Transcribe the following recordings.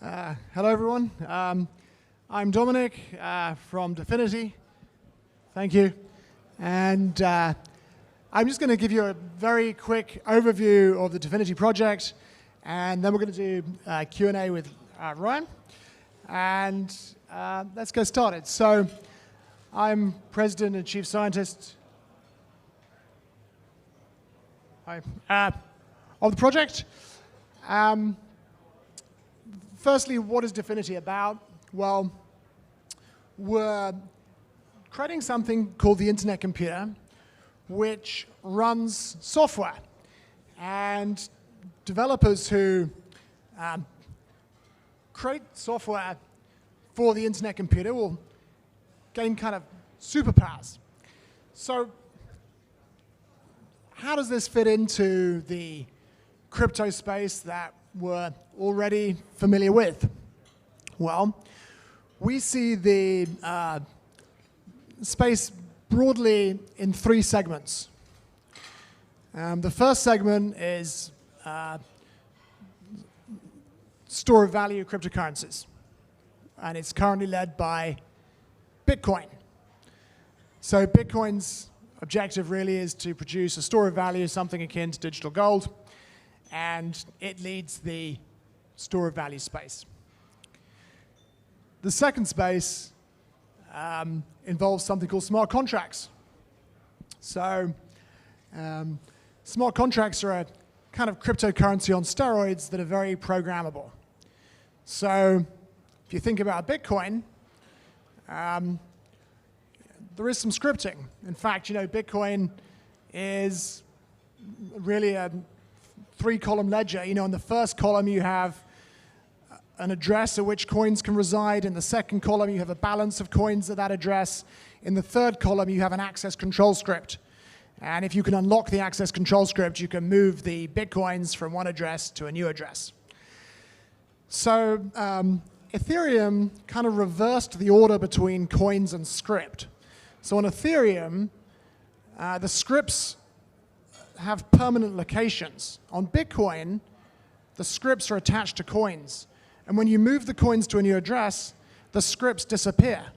Hello, everyone. I'm Dominic from Dfinity. Thank you. And I'm just going to give you a very quick overview of the Dfinity project, and then we're going to do Q&A with Ryan. And let's get started. So I'm President and Chief Scientist of the project. Firstly, what is Dfinity about? Well, we're creating something called the Internet Computer, which runs software. And developers who create software for the Internet Computer will gain kind of superpowers. So how does this fit into the crypto space that we're already familiar with? Well, we see the space broadly in three segments. The first segment is store of value cryptocurrencies, and it's currently led by Bitcoin. So Bitcoin's objective really is to produce a store of value, something akin to digital gold, and it leads the store of value space. The second space involves something called smart contracts. So smart contracts are a kind of cryptocurrency on steroids that are very programmable. So if you think about Bitcoin, there is some scripting. In fact, Bitcoin is really a three-column ledger. In the first column you have an address at which coins can reside. In the second column you have a balance of coins at that address. In the third column you have an access control script. And if you can unlock the access control script, you can move the Bitcoins from one address to a new address. So Ethereum kind of reversed the order between coins and script. So on Ethereum, the scripts have permanent locations. On Bitcoin, the scripts are attached to coins. And when you move the coins to a new address, the scripts disappear.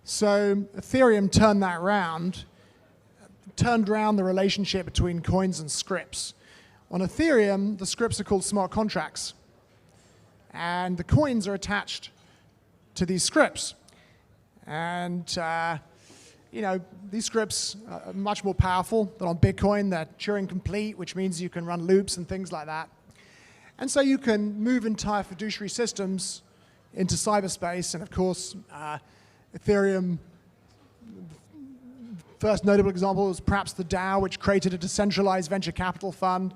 So Ethereum turned around the relationship between coins and scripts. On Ethereum, the scripts are called smart contracts. And the coins are attached to these scripts. And these scripts are much more powerful than on Bitcoin. They're Turing complete, which means you can run loops and things like that. And so you can move entire fiduciary systems into cyberspace. And of course, Ethereum, first notable example is perhaps the DAO, which created a decentralized venture capital fund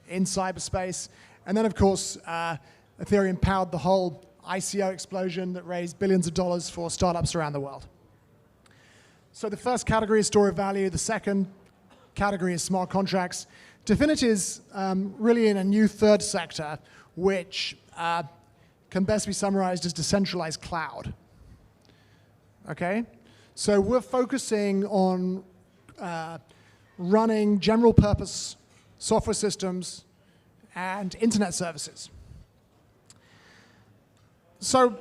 in cyberspace. And then, of course, Ethereum powered the whole ICO explosion that raised billions of dollars for startups around the world. So the first category is store of value. The second category is smart contracts. Dfinity is really in a new third sector, which can best be summarized as decentralized cloud. Okay? So we're focusing on running general purpose software systems and internet services. So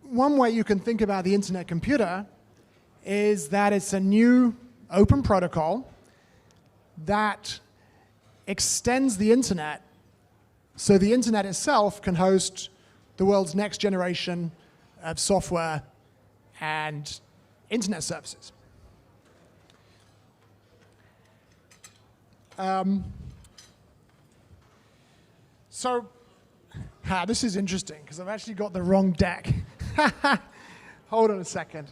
one way you can think about the Internet Computer is that it's a new open protocol that extends the internet so the internet itself can host the world's next generation of software and internet services. This is interesting because I've actually got the wrong deck. Hold on a second.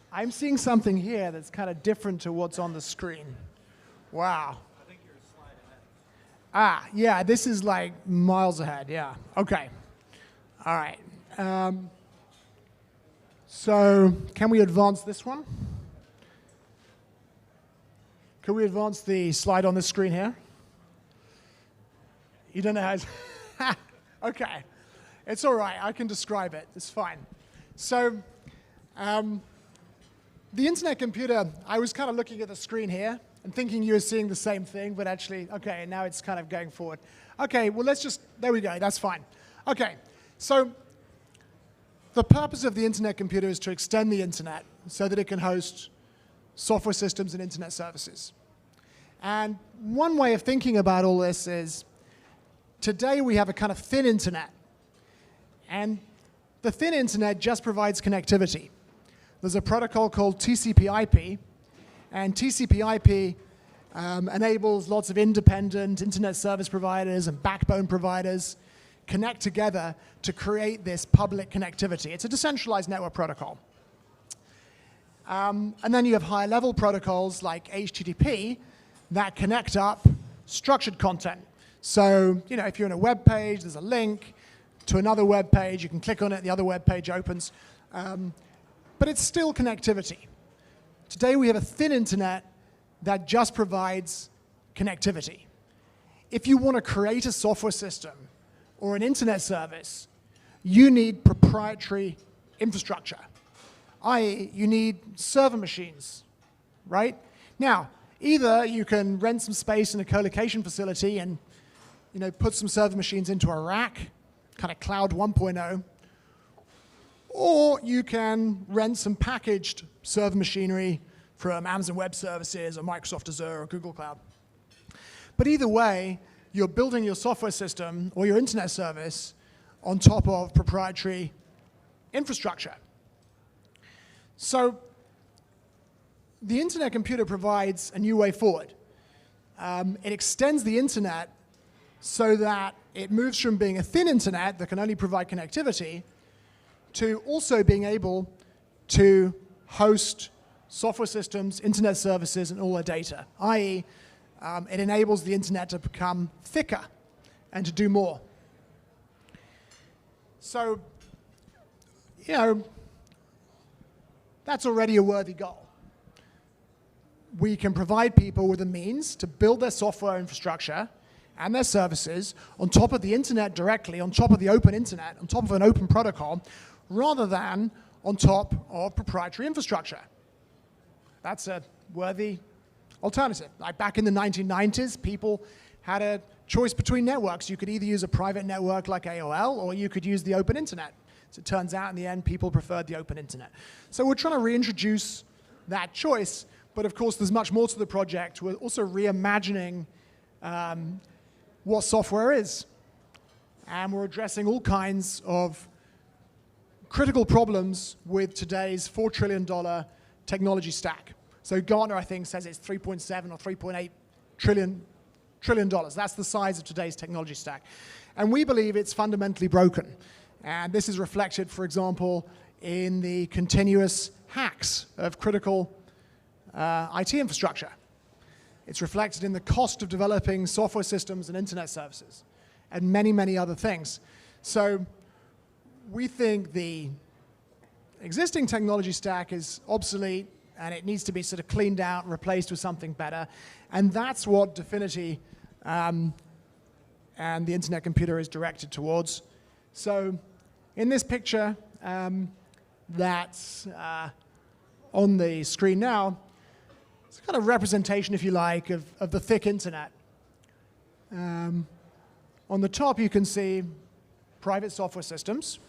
I'm seeing something here that's kind of different to what's on the screen. Wow. I think you're a slide ahead. Yeah, this is like miles ahead, yeah. Okay. All right. So can we advance this one? Can we advance the slide on this screen here? You don't know how to... Okay. It's all right. I can describe it. It's fine. So the Internet Computer, I was kind of looking at the screen here and thinking you were seeing the same thing, but actually, okay, now it's kind of going forward. Okay, well, there we go, that's fine. Okay, so the purpose of the internet computer is to extend the internet so that it can host software systems and internet services. And one way of thinking about all this is, today we have a kind of thin internet. And the thin internet just provides connectivity. There's a protocol called TCP/IP, and TCP/IP enables lots of independent internet service providers and backbone providers connect together to create this public connectivity. It's a decentralized network protocol. And then you have higher level protocols like HTTP that connect up structured content. So, if you're in a web page, there's a link to another web page, you can click on it, the other web page opens. But it's still connectivity. Today we have a thin internet that just provides connectivity. If you want to create a software system or an internet service, you need proprietary infrastructure, i.e. you need server machines, right? Now, either you can rent some space in a co-location facility and put some server machines into a rack, kind of cloud 1.0, or you can rent some packaged server machinery from Amazon Web Services or Microsoft Azure or Google Cloud. But either way, you're building your software system or your internet service on top of proprietary infrastructure. So the internet computer provides a new way forward. It extends the internet so that it moves from being a thin internet that can only provide connectivity to also being able to host software systems, internet services, and all their data, i.e. It enables the internet to become thicker and to do more. So, that's already a worthy goal. We can provide people with a means to build their software infrastructure and their services on top of the internet directly, on top of the open internet, on top of an open protocol, rather than on top of proprietary infrastructure. That's a worthy alternative. Like back in the 1990s, people had a choice between networks. You could either use a private network like AOL, or you could use the open internet. As it turns out, in the end, people preferred the open internet. So we're trying to reintroduce that choice, but of course, there's much more to the project. We're also reimagining what software is. And we're addressing all kinds of critical problems with today's $4 trillion technology stack. So Gartner, I think, says it's $3.7 or $3.8 trillion. That's the size of today's technology stack. And we believe it's fundamentally broken. And this is reflected, for example, in the continuous hacks of critical IT infrastructure. It's reflected in the cost of developing software systems and internet services, and many, many other things. So we think the existing technology stack is obsolete, and it needs to be sort of cleaned out and replaced with something better. And that's what Dfinity and the internet computer is directed towards. So in this picture that's on the screen now, it's a kind of representation, if you like, of the thick internet. On the top, you can see private software systems.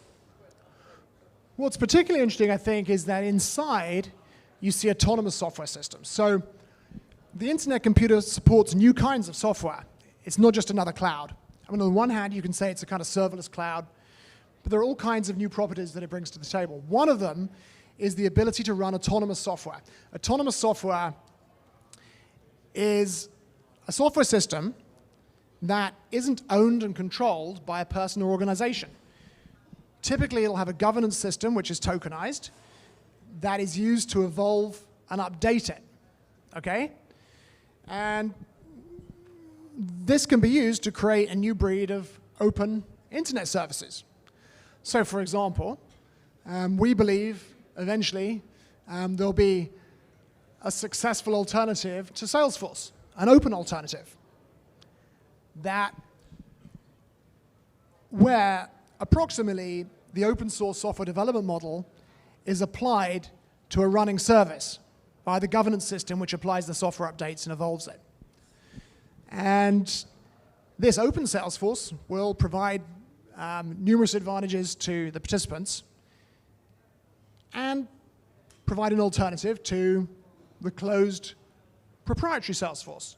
What's particularly interesting, I think, is that inside, you see autonomous software systems. So the internet computer supports new kinds of software. It's not just another cloud. I mean, on the one hand, you can say it's a kind of serverless cloud, but there are all kinds of new properties that it brings to the table. One of them is the ability to run autonomous software. Autonomous software is a software system that isn't owned and controlled by a person or organization. Typically, it'll have a governance system, which is tokenized, that is used to evolve and update it, okay? And this can be used to create a new breed of open internet services. So, for example, we believe eventually there'll be a successful alternative to Salesforce, an open alternative, where approximately the open source software development model is applied to a running service by the governance system which applies the software updates and evolves it. And This open Salesforce will provide numerous advantages to the participants and provide an alternative to the closed proprietary Salesforce.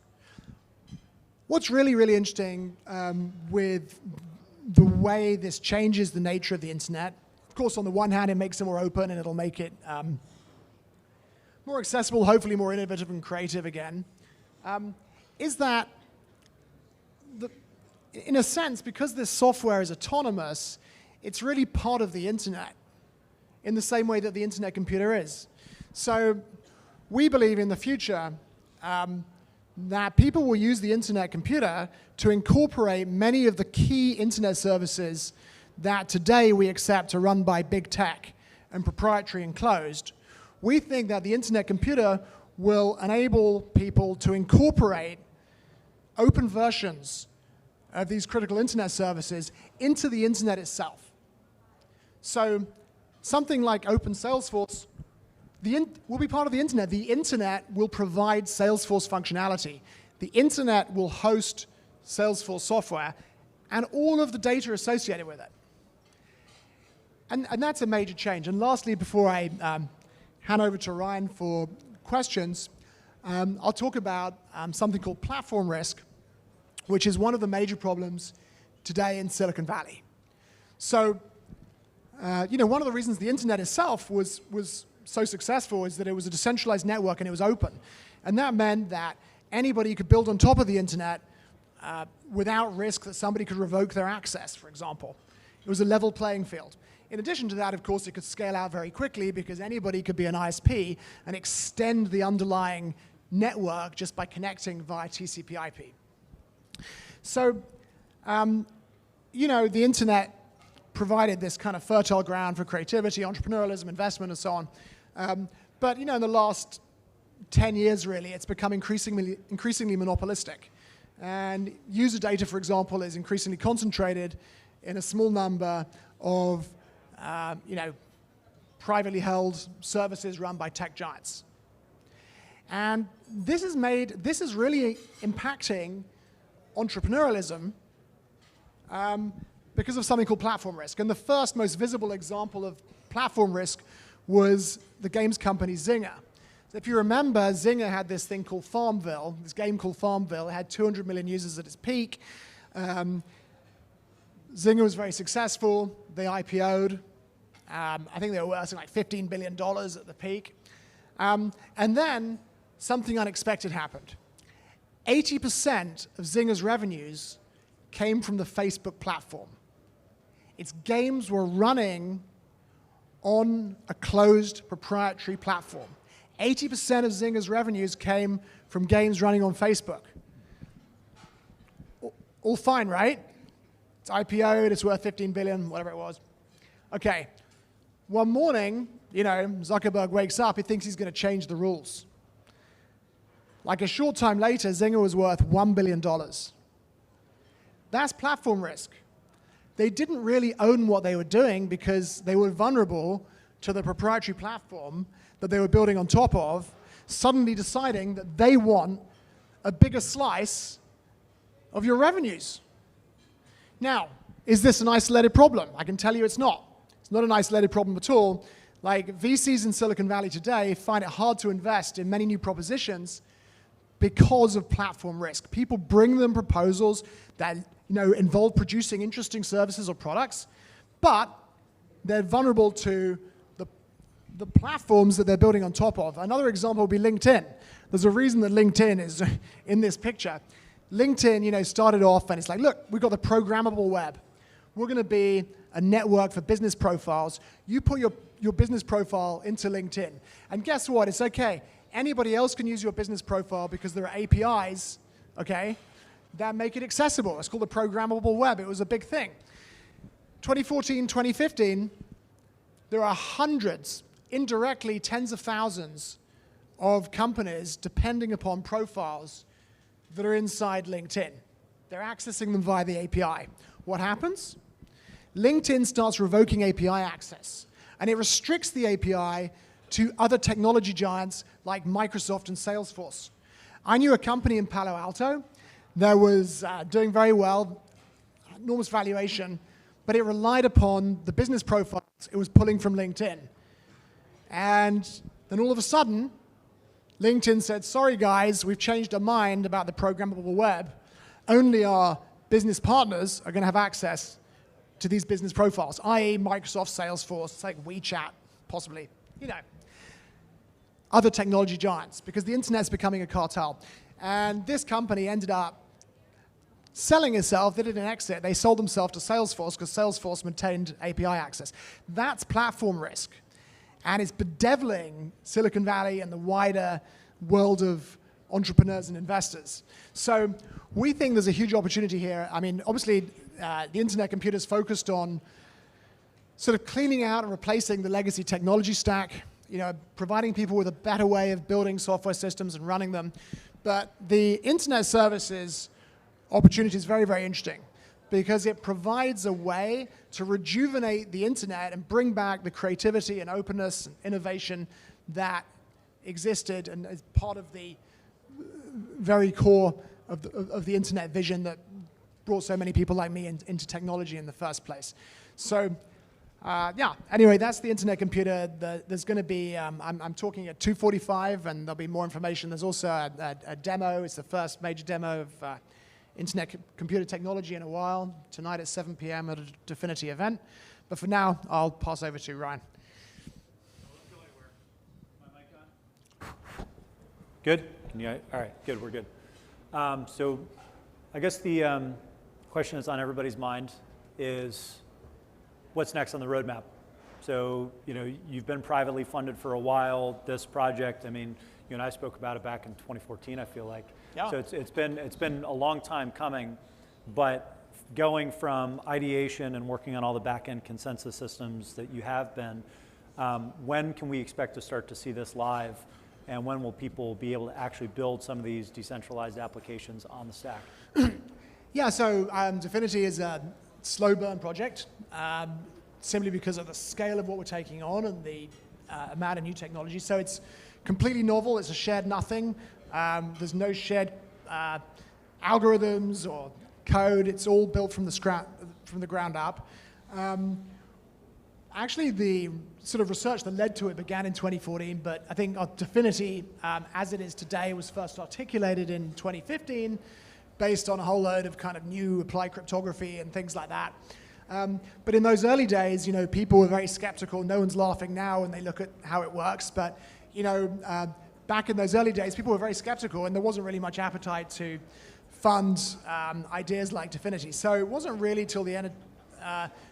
What's really, really interesting with the way this changes the nature of the internet, of course, on the one hand, it makes it more open and it'll make it more accessible, hopefully more innovative and creative again, is that in a sense, because this software is autonomous, it's really part of the internet in the same way that the internet computer is. So we believe in the future that people will use the internet computer to incorporate many of the key internet services that today we accept are run by big tech and proprietary and closed. We think that the internet computer will enable people to incorporate open versions of these critical internet services into the internet itself. So something like Open Salesforce will be part of the internet. The internet will provide Salesforce functionality. The internet will host Salesforce software and all of the data associated with it. And that's a major change. And lastly, before I hand over to Ryan for questions, I'll talk about something called platform risk, which is one of the major problems today in Silicon Valley. So, one of the reasons the internet itself was so successful is that it was a decentralized network and it was open. And that meant that anybody could build on top of the internet without risk that somebody could revoke their access, for example. It was a level playing field. In addition to that, of course, it could scale out very quickly because anybody could be an ISP and extend the underlying network just by connecting via TCP/IP. So, the internet provided this kind of fertile ground for creativity, entrepreneurialism, investment, and so on. But, in the last 10 years, really, it's become increasingly monopolistic. And user data, for example, is increasingly concentrated in a small number of, privately held services run by tech giants. And this is really impacting entrepreneurialism because of something called platform risk. And the first most visible example of platform risk was the games company Zynga. So if you remember, Zynga had this thing called Farmville, this game called Farmville. It had 200 million users at its peak. Zynga was very successful. They IPO'd. I think they were worth like $15 billion at the peak. And then something unexpected happened. 80% of Zynga's revenues came from the Facebook platform. Its games were running on a closed proprietary platform. 80% of Zynga's revenues came from games running on Facebook. All fine, right? It's IPO'd, it's worth 15 billion, whatever it was. Okay, one morning, Zuckerberg wakes up, he thinks he's going to change the rules. Like a short time later, Zynga was worth $1 billion. That's platform risk. They didn't really own what they were doing because they were vulnerable to the proprietary platform that they were building on top of, suddenly deciding that they want a bigger slice of your revenues. Now, is this an isolated problem? I can tell you it's not. It's not an isolated problem at all. Like VCs in Silicon Valley today find it hard to invest in many new propositions because of platform risk. People bring them proposals that involve producing interesting services or products, but they're vulnerable to the platforms that they're building on top of. Another example would be LinkedIn. There's a reason that LinkedIn is in this picture. LinkedIn, started off and it's like, look, we've got the programmable web. We're going to be a network for business profiles. You put your business profile into LinkedIn. And guess what? It's okay. Anybody else can use your business profile because there are APIs, okay, that make it accessible. It's called the programmable web. It was a big thing. 2014, 2015, there are hundreds, indirectly tens of thousands of companies depending upon profiles that are inside LinkedIn. They're accessing them via the API. What happens? LinkedIn starts revoking API access, and it restricts the API to other technology giants like Microsoft and Salesforce. I knew a company in Palo Alto that was doing very well, enormous valuation, but it relied upon the business profiles it was pulling from LinkedIn. And then all of a sudden, LinkedIn said, sorry guys, we've changed our mind about the programmable web. Only our business partners are going to have access to these business profiles, i.e. Microsoft, Salesforce, it's like WeChat, possibly, other technology giants, because the internet's becoming a cartel. And this company ended up selling itself. They did an exit. They sold themselves to Salesforce because Salesforce maintained API access. That's platform risk. And it's bedeviling Silicon Valley and the wider world of entrepreneurs and investors. So we think there's a huge opportunity here. I mean, obviously, the internet computer is focused on sort of cleaning out and replacing the legacy technology stack, providing people with a better way of building software systems and running them. But the internet services opportunity is very, very interesting because it provides a way to rejuvenate the internet and bring back the creativity and openness and innovation that existed and is part of the very core of the internet vision that brought so many people like me into technology in the first place. So anyway, that's the internet computer. There's going to be, I'm talking at 2:45 and there'll be more information. There's also a demo. It's the first major demo of internet computer technology in a while, tonight at 7 p.m. at a Dfinity event. But for now, I'll pass over to Ryan. My mic on? Good? All right, good, we're good. So I guess the question that's on everybody's mind is what's next on the roadmap? So, you've been privately funded for a while. This project, I mean, you and I spoke about it back in 2014, I feel like. Yeah. So it's been a long time coming, but going from ideation and working on all the back-end consensus systems that you have been, when can we expect to start to see this live, and when will people be able to actually build some of these decentralized applications on the stack? Yeah, so Dfinity is a slow burn project, simply because of the scale of what we're taking on and the amount of new technology. So it's completely novel. It's a shared nothing. There's no shared algorithms or code. It's all built from the ground up. Actually, the sort of research that led to it began in 2014, but I think Dfinity, as it is today, was first articulated in 2015, based on a whole load of kind of new applied cryptography and things like that. But in those early days, people were very skeptical. No one's laughing now when they look at how it works, but back in those early days, people were very skeptical, and there wasn't really much appetite to fund ideas like Dfinity. So it wasn't really till the end of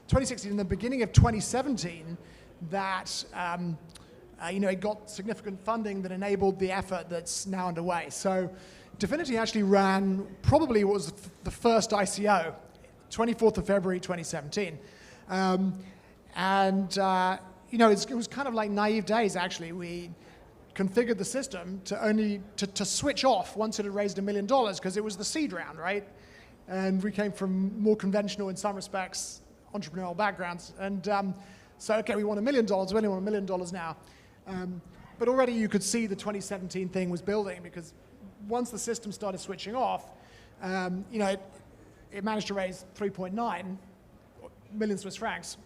2016, in the beginning of 2017, that it got significant funding that enabled the effort that's now underway. So Dfinity actually ran probably what was the first ICO, 24th of February 2017. It was kind of like naive days, actually. We configured the system to switch off once it had raised $1 million, because it was the seed round, right? And we came from more conventional, in some respects, entrepreneurial backgrounds. And so, okay, we want $1 million. We only want $1 million now. But already you could see the 2017 thing was building, because once the system started switching off, it managed to raise 3.9 million Swiss francs,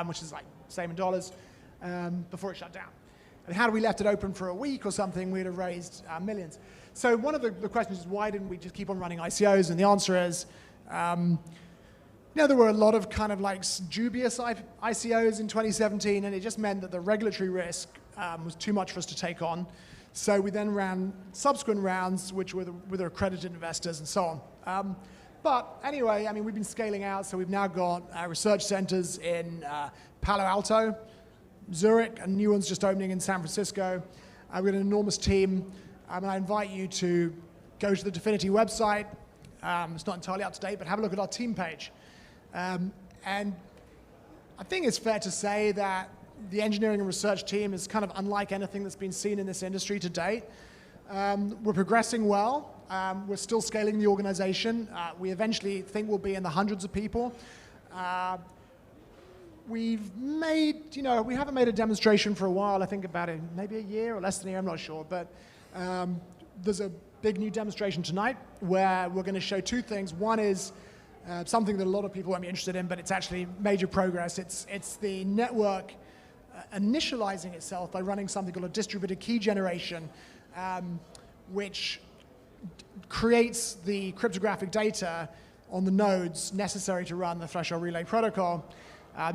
which is like same in dollars, before it shut down. And had we left it open for a week or something, we'd have raised millions. So one of the questions is, why didn't we just keep on running ICOs? And the answer is, there were a lot of kind of like dubious ICOs in 2017, and it just meant that the regulatory risk was too much for us to take on. So we then ran subsequent rounds, which were with accredited investors and so on. But anyway, we've been scaling out, so we've now got research centers in Palo Alto, Zurich, and new ones just opening in San Francisco. We've got an enormous team, and I invite you to go to the Dfinity website. It's not entirely up to date, but have a look at our team page. And I think it's fair to say that the engineering and research team is kind of unlike anything that's been seen in this industry to date. We're progressing well. We're still scaling the organization. We eventually think we'll be in the hundreds of people. We haven't made a demonstration for a while. I think about it, maybe a year or less than a year, I'm not sure. But there's a big new demonstration tonight where we're going to show two things. One is something that a lot of people won't be interested in, but it's actually major progress. It's the network initializing itself by running something called a distributed key generation, which creates the cryptographic data on the nodes necessary to run the threshold relay protocol.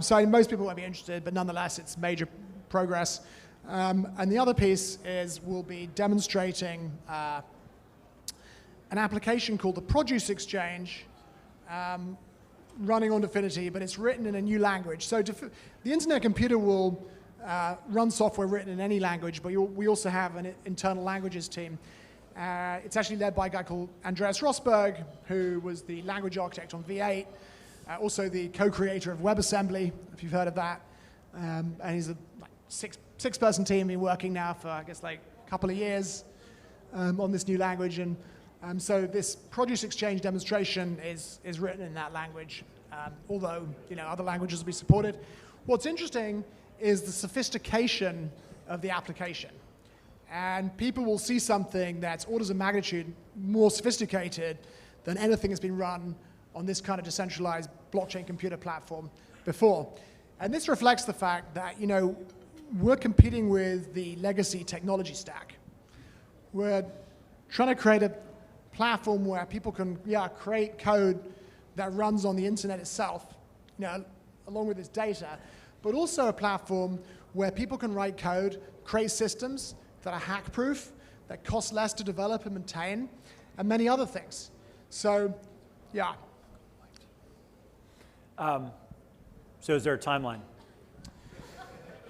So most people won't be interested, but nonetheless, it's major progress. And the other piece is we'll be demonstrating an application called the Produce Exchange running on Dfinity, but it's written in a new language. So the Internet Computer will run software written in any language, but we also have an internal languages team. It's actually led by a guy called Andreas Rosberg, who was the language architect on V8, also the co-creator of WebAssembly, if you've heard of that. And he's a six-person team, been working now for, I guess, like a couple of years on this new language. And so this Produce Exchange demonstration is written in that language, although other languages will be supported. What's interesting is the sophistication of the application. And people will see something that's orders of magnitude more sophisticated than anything that's been run on this kind of decentralized blockchain computer platform before. And this reflects the fact that, we're competing with the legacy technology stack. We're trying to create a platform where people can, create code that runs on the internet itself, along with its data, but also a platform where people can write code, create systems that are hack-proof, that cost less to develop and maintain, and many other things. So, yeah. So is there a timeline?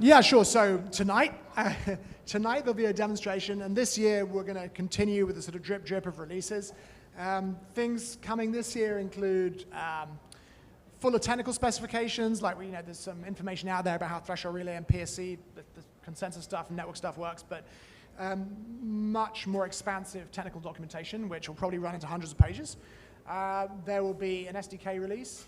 Yeah, sure. So tonight there'll be a demonstration, and this year we're going to continue with the sort of drip of releases. Things coming this year include fuller technical specifications, like there's some information out there about how threshold relay and PSC, the consensus stuff and network stuff works, but much more expansive technical documentation, which will probably run into hundreds of pages. There will be an SDK release.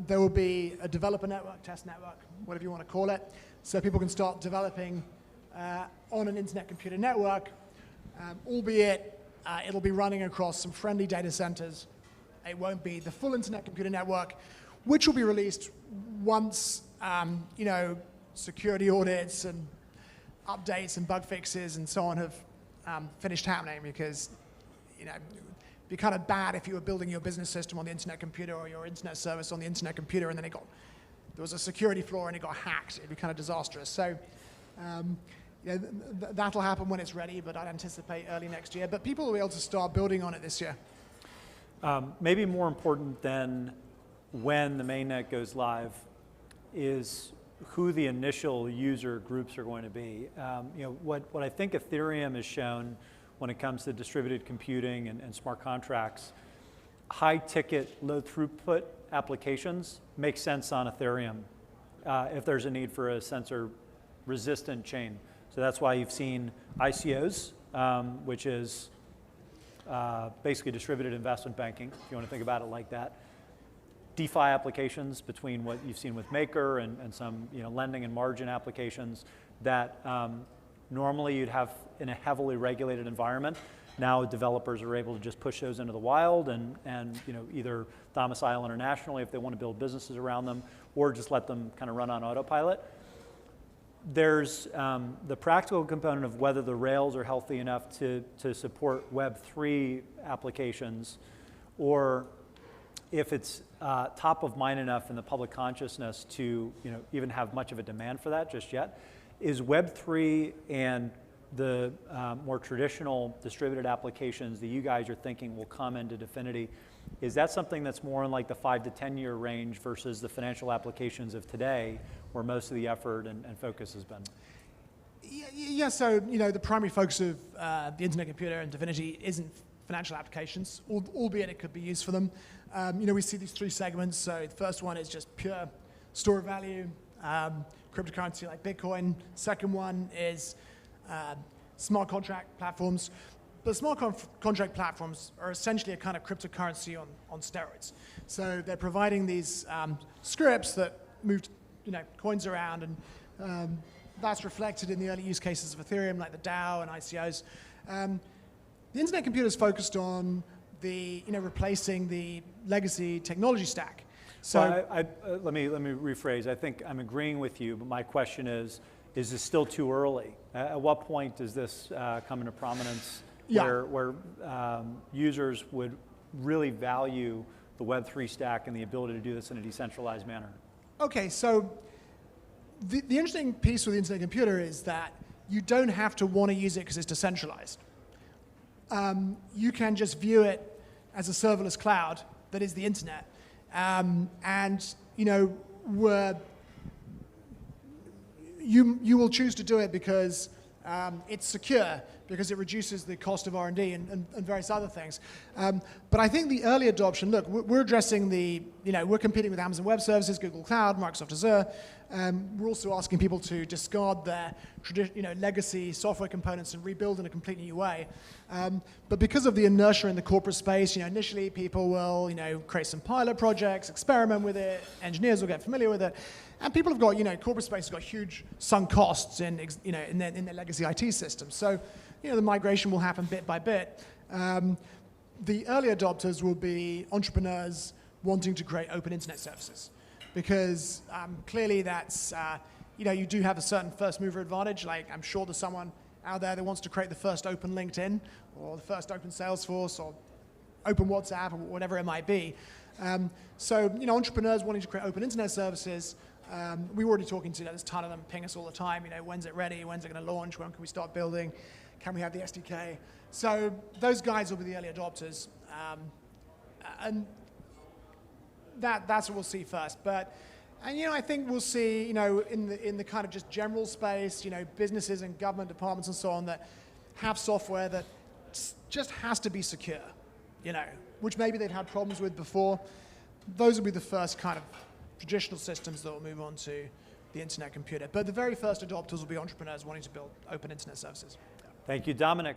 There will be a developer network, test network, whatever you want to call it, so people can start developing on an internet computer network, albeit it'll be running across some friendly data centers. It won't be the full internet computer network, which will be released once security audits and updates and bug fixes and so on have finished happening, because it'd be kind of bad if you were building your business system on the internet computer or your internet service on the internet computer and then there was a security flaw and it got hacked. It'd be kind of disastrous. So that'll happen when it's ready, but I'd anticipate early next year. But people will be able to start building on it this year. Maybe more important than when the mainnet goes live is who the initial user groups are going to be. What I think Ethereum has shown when it comes to distributed computing and smart contracts, high ticket, low throughput applications make sense on Ethereum if there's a need for a sensor resistant chain. So that's why you've seen ICOs, which is basically distributed investment banking, if you want to think about it like that. DeFi applications between what you've seen with Maker and some lending and margin applications that normally you'd have in a heavily regulated environment. Now developers are able to just push those into the wild and either domicile internationally if they want to build businesses around them, or just let them kind of run on autopilot. There's the practical component of whether the rails are healthy enough to support Web3 applications, or if it's top of mind enough in the public consciousness to even have much of a demand for that just yet. Is Web3 and the more traditional distributed applications that you guys are thinking will come into Dfinity, is that something that's more in like the 5 to 10 year range versus the financial applications of today, where most of the effort and focus has been? Yeah, so the primary focus of the internet computer and Dfinity isn't financial applications, albeit it could be used for them. We see these three segments. So the first one is just pure store of value, cryptocurrency like Bitcoin. Second one is smart contract platforms. But smart contract platforms are essentially a kind of cryptocurrency on steroids. So they're providing these scripts that move coins around, and that's reflected in the early use cases of Ethereum, like the DAO and ICOs. The internet computer is focused on replacing the legacy technology stack. So well, let me rephrase. I think I'm agreeing with you, but my question is this still too early? At what point does this come into prominence where users would really value the Web3 stack and the ability to do this in a decentralized manner? Okay, so the interesting piece with the internet computer is that you don't have to want to use it because it's decentralized. You can just view it as a serverless cloud that is the internet. And you will choose to do it because it's secure, because it reduces the cost of R&D and various other things. But I think the early adoption, look, we're addressing we're competing with Amazon Web Services, Google Cloud, Microsoft Azure. We're also asking people to discard their legacy software components and rebuild in a completely new way. But because of the inertia in the corporate space, initially people will, create some pilot projects, experiment with it, engineers will get familiar with it, and people have got, corporate space has got huge sunk costs in their legacy IT systems. So, the migration will happen bit by bit. The early adopters will be entrepreneurs wanting to create open internet services, because clearly that's, you do have a certain first mover advantage. Like, I'm sure there's someone out there that wants to create the first open LinkedIn or the first open Salesforce or open WhatsApp or whatever it might be. So, entrepreneurs wanting to create open internet services, we were already talking to, there's a ton of them ping us all the time, when's it ready, when's it going to launch, when can we start building, can we have the SDK? So those guys will be the early adopters. And that's what we'll see first. I think we'll see, in the kind of just general space, businesses and government departments and so on that have software that just has to be secure, which maybe they've had problems with before. Those will be the first kind of traditional systems that will move on to the internet computer. But the very first adopters will be entrepreneurs wanting to build open internet services. Thank you, Dominic.